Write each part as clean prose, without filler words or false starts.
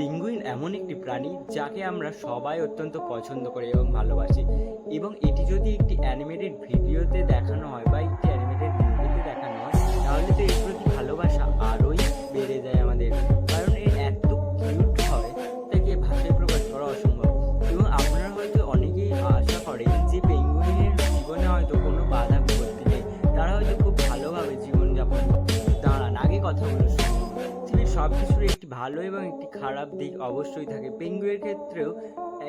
Penguin এমন একটি প্রাণী যাকে আমরা সবাই অত্যন্ত পছন্দ করি এবং ভালোবাসি, এবং এটি যদি একটি অ্যানিমেটেড ভিডিওতে দেখানো হয় বা একটি অ্যানিমেটেড মুভিতে দেখানো হয়, তাহলে তো এর প্রতি ভালোবাসা আরোই বেড়ে যায় আমাদের। কারণ এর এত কিউট হয়, তাকে ভাষায় প্রকাশ করা অসম্ভব। এবং আপনারা হয়তো অনেকেই আশা করেন যে পেঙ্গুইনের জীবনে হয়তো কোনো বাধা বিপত্তি নেই, তারা হয়তো খুব ভালোভাবে জীবনযাপন করে। কিন্তু দাঁড়ান, আগে কথাগুলো শুনুন। পৃথিবীর সব কিছুর একটি ভালো এবং একটি খারাপ দিক অবশ্যই থাকে। পেঙ্গুইনের ক্ষেত্রেও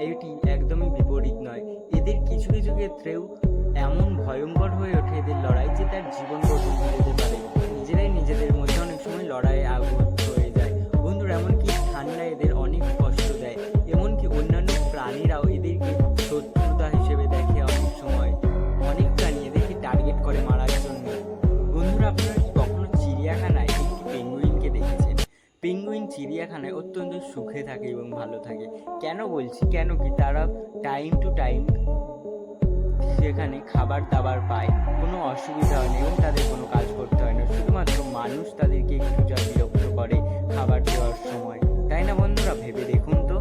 এটি একদমই বিপরীত নয়। এদের কিছু কিছু ক্ষেত্রেও এমন ভয়ঙ্কর হয়ে ওঠে এদের লড়াই যে তার জীবন পর্যন্ত যেতে পারে। নিজেরাই নিজেদের মধ্যে অনেক সময় লড়াইয়ে আগুত হয়ে যায়। বন্ধুরা, এমনকি ঠান্ডা এদের অনেক কষ্ট দেয়। এমনকি অন্যান্য প্রাণীরাও এদেরকে শত্রুতা হিসেবে দেখে অনেক সময়। অনেক প্রাণী এদেরকে টার্গেট করে মারার জন্য। বন্ধুরা, আপনারা কি কখনো চিড়িয়াখানায় একটি পেঙ্গুইনকে দেখেছেন? পেঙ্গুইন চিড়িয়াখানায় অত্যন্ত সুখে থাকে এবং ভালো থাকে। কেন বলছি? কেন কি তারা টাইম টু টাইম সেখানে খাবার দাবার পায়, কোনো অসুবিধা হয় না এবং তাদের কোনো কাজ করতে হয় না। শুধুমাত্র মানুষ তাদেরকে একটু যা বিরক্ত করে খাবার দেওয়ার সময়, তাই না বন্ধুরা? ভেবে দেখুন তো।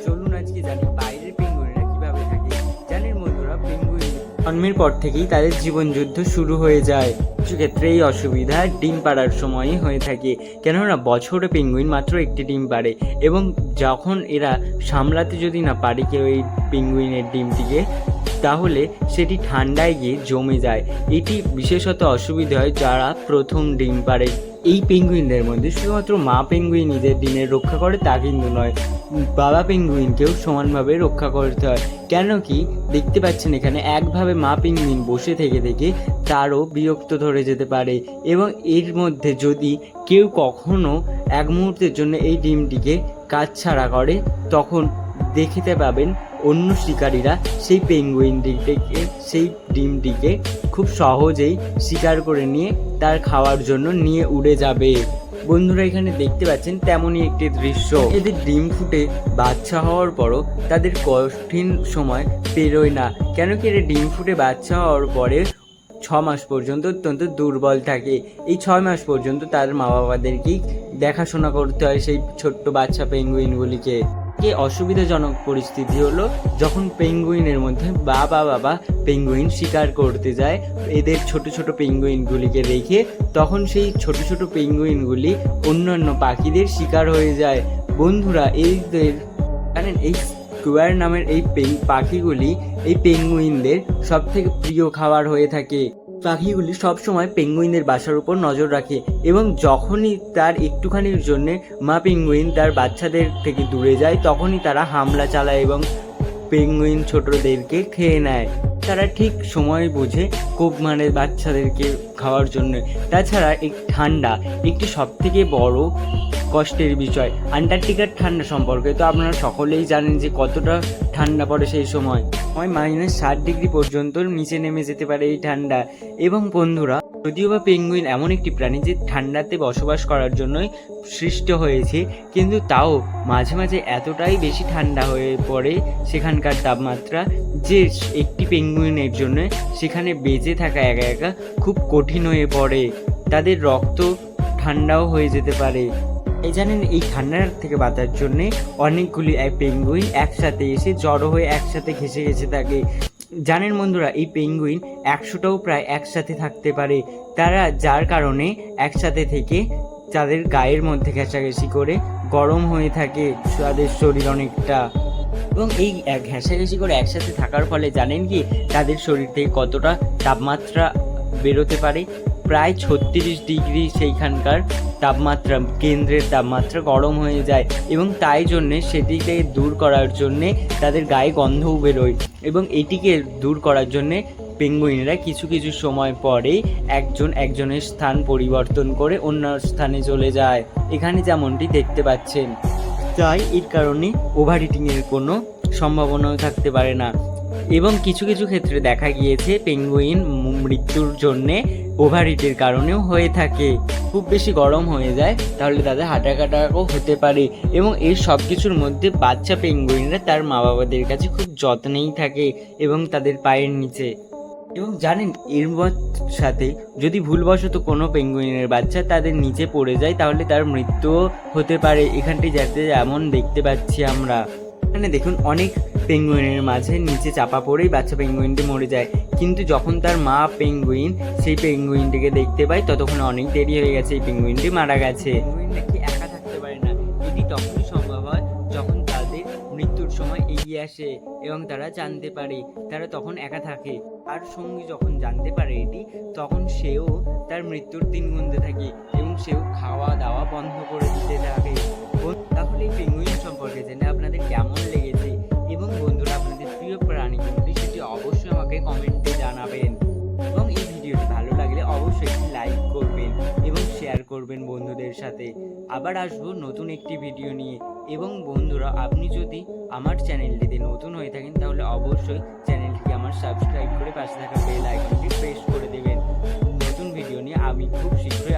চলুন আজকে জানি বাইরের পেঙ্গুইনরা কিভাবে থাকে। জানেন বন্ধুরা, পেঙ্গুইন জন্মের পর থেকেই তাদের জীবন যুদ্ধ শুরু হয়ে যায়। কিছু ক্ষেত্রে এই অসুবিধা ডিম পাড়ার সময়ই হয়ে থাকে, কেননা বছরে পেঙ্গুইন মাত্র একটি ডিম পাড়ে, এবং যখন এরা সামলাতে যদি না পারে কেউ এই পেঙ্গুইনের ডিমটিকে, তাহলে সেটি ঠান্ডায় গিয়ে জমে যায়। এটি বিশেষত অসুবিধা হয় যারা প্রথম ডিম পাড়ে। এই পেঙ্গুইনদের মধ্যে শুধুমাত্র মা পেঙ্গুইন নিজের ডিমের রক্ষা করে তা কিন্তু নয়, বাবা পেঙ্গুইনকেও সমানভাবে রক্ষা করতে হয়। কেন কি দেখতে পাচ্ছেন এখানে, একভাবে মা পেঙ্গুইন বসে থেকে থেকে তারও বিরক্ত ধরে যেতে পারে, এবং এর মধ্যে যদি কেউ কখনো এক মুহূর্তের জন্য এই ডিমটিকে কাছছাড়া করে, তখন দেখতে পাবেন অন্য শিকারীরা সেই পেঙ্গুইনটিকে, সেই ডিমটিকে খুব সহজেই শিকার করে নিয়ে তার খাওয়ার জন্য নিয়ে উড়ে যাবে। বন্ধুরা, এখানে দেখতে পাচ্ছেন তেমনই একটি দৃশ্য। এদের ডিম ফুটে বাচ্চা হওয়ার পরও তাদের কঠিন সময় পেরোয় না, কেন কি এরা ডিম ফুটে বাচ্চা হওয়ার পরে 6 মাস পর্যন্ত অত্যন্ত দুর্বল থাকে। এই 6 মাস পর্যন্ত তার মা বাবাদেরকেই দেখাশোনা করতে হয় সেই ছোট্ট বাচ্চা পেঙ্গুইনগুলিকে। অসুবিধাজনক পরিস্থিতি হলো যখন পেঙ্গুইনের মধ্যে বাবা পেঙ্গুইন শিকার করতে যায় এদের ছোট ছোট পেঙ্গুইনগুলিকে রেখে, তখন সেই ছোট ছোট পেঙ্গুইনগুলি অন্যান্য পাখিদের শিকার হয়ে যায়। বন্ধুরা, এইদের জানেন, এই স্কোয়ার নামের এই পাখিগুলি এই পেঙ্গুইনদের সব থেকে প্রিয় খাবার হয়ে থাকে। পাখিগুলি সবসময় পেঙ্গুইনদের বাসার উপর নজর রাখে, এবং যখনই তার একটুখানির জন্যে মা পেঙ্গুইন তার বাচ্চাদের থেকে দূরে যায়, তখনই তারা হামলা চালায় এবং পেঙ্গুইন ছোটদেরকে খেয়ে নেয়। তারা ঠিক সময় বুঝে খুব বাচ্চাদেরকে খাওয়ার জন্য। তাছাড়া এই ঠান্ডা একটি সবথেকে বড় কষ্টের বিষয়। আন্টার্কটিকার ঠান্ডা সম্পর্কে তো আপনারা সকলেই জানেন যে কতটা ঠান্ডা পড়ে সেই সময়। -60 ডিগ্রি পর্যন্ত নিচে নেমে যেতে পারে এই ঠান্ডা। এবং বন্ধুরা, যদিও বা পেঙ্গুইন এমন একটি প্রাণী যে ঠান্ডাতে বসবাস করার জন্যই সৃষ্ট হয়েছে, কিন্তু তাও মাঝে মাঝে এতটাই বেশি ঠান্ডা হয়ে পড়ে সেখানকার তাপমাত্রা, যে একটি পেঙ্গুইনের জন্য সেখানে বেঁচে থাকা একা একা খুব কঠিন হয়ে পড়ে। তাদের রক্ত ঠান্ডাও হয়ে যেতে পারে। এই জানেন, এই ঠান্ডার থেকে বাঁচার জন্যে অনেকগুলি পেঙ্গুইন একসাথে এসে জড়ো হয়ে একসাথে ঘেঁষে ঘেঁষে থাকে। জানেন বন্ধুরা, এই পেঙ্গুইন 100টাও প্রায় একসাথে থাকতে পারে। তারা যার কারণে একসাথে থেকে তাদের গায়ের মধ্যে ঘেঁষাঘেঁষি করে গরম হয়ে থাকে তাদের শরীর অনেকটা। এবং এই ঘেঁষাঘেঁষি করে একসাথে থাকার ফলে জানেন কি তাদের শরীর থেকে কতটা তাপমাত্রা বেরোতে পারে? প্রায় 36 ডিগ্রি সেইখানকার তাপমাত্রা, কেন্দ্রের তাপমাত্রা গরম হয়ে যায়, এবং তাই জন্যে সেটিকে দূর করার জন্যে তাদের গায়ে গন্ধও বেরোয়। এবং এটিকে দূর করার জন্যে পেঙ্গুইনরা কিছু কিছু সময় পরেই একজনের স্থান পরিবর্তন করে অন্য স্থানে চলে যায়, এখানে যেমনটি দেখতে পাচ্ছেন। তাই এর কারণে ওভার ইটিংয়ের কোনো সম্ভাবনাও থাকতে পারে না। এবং কিছু কিছু ক্ষেত্রে দেখা গিয়েছে পেঙ্গুইন মৃত্যুর জন্যে ওভারহিটের কারণেও হয়ে থাকে। খুব বেশি গরম হয়ে যায়, তাহলে তাদের হার্ট অ্যাটাকও হতে পারে। এবং এই সব কিছুর মধ্যে বাচ্চা পেঙ্গুইনরা তার মা বাবাদের কাছে খুব যত্নেই থাকে এবং তাদের পায়ের নিচে। এবং জানেন এর সাথে যদি ভুলবশত কোনো পেঙ্গুইনের বাচ্চা তাদের নিচে পড়ে যায় তাহলে তার মৃত্যুও হতে পারে। এখানটি যাতে এমন দেখতে পাচ্ছি আমরা, এখানে দেখুন অনেক পেঙ্গুইনের মাঝে নিচে চাপা পড়েই বাচ্চা পেঙ্গুইনটি মরে যায়, কিন্তু যখন তার মা পেঙ্গুইন সেই পেঙ্গুইনটিকে দেখতে পায় ততক্ষণ অনেক দেরি হয়ে গেছে, এই পেঙ্গুইনটি মারা গেছে। পেঙ্গুইন নাকি একা থাকতে পারে না, এটি তখনই সম্ভব হয় যখন তাদের মৃত্যুর সময় এগিয়ে আসে এবং তারা জানতে পারে, তারা তখন একা থাকে। আর সঙ্গী যখন জানতে পারে এটি, তখন সেও তার মৃত্যুর দিন গুনতে থাকে এবং সেও খাওয়া দাওয়া বন্ধ করে দিতে থাকে। তাহলে এই পেঙ্গুইন সম্পর্কে জেনে আপনাদের কেমন লেগেছে এবং বন্ধুরা আপনাদের প্রিয় প্রাণী কোনটি সেটি অবশ্যই আমাকে কমেন্টে জানাবেন। এবং এই ভিডিওটি ভালো লাগলে অবশ্যই একটি লাইক করবেন এবং শেয়ার করবেন বন্ধুদের সাথে। আবার আসবো নতুন একটি ভিডিও নিয়ে। এবং বন্ধুরা আপনি যদি আমার চ্যানেলটিতে নতুন হয়ে থাকেন তাহলে অবশ্যই চ্যানেলটিকে আমার সাবস্ক্রাইব করে পাশে থাকা বেল আইকনটি প্রেস করে দেবেন। নতুন ভিডিও নিয়ে আমি খুব শীঘ্রই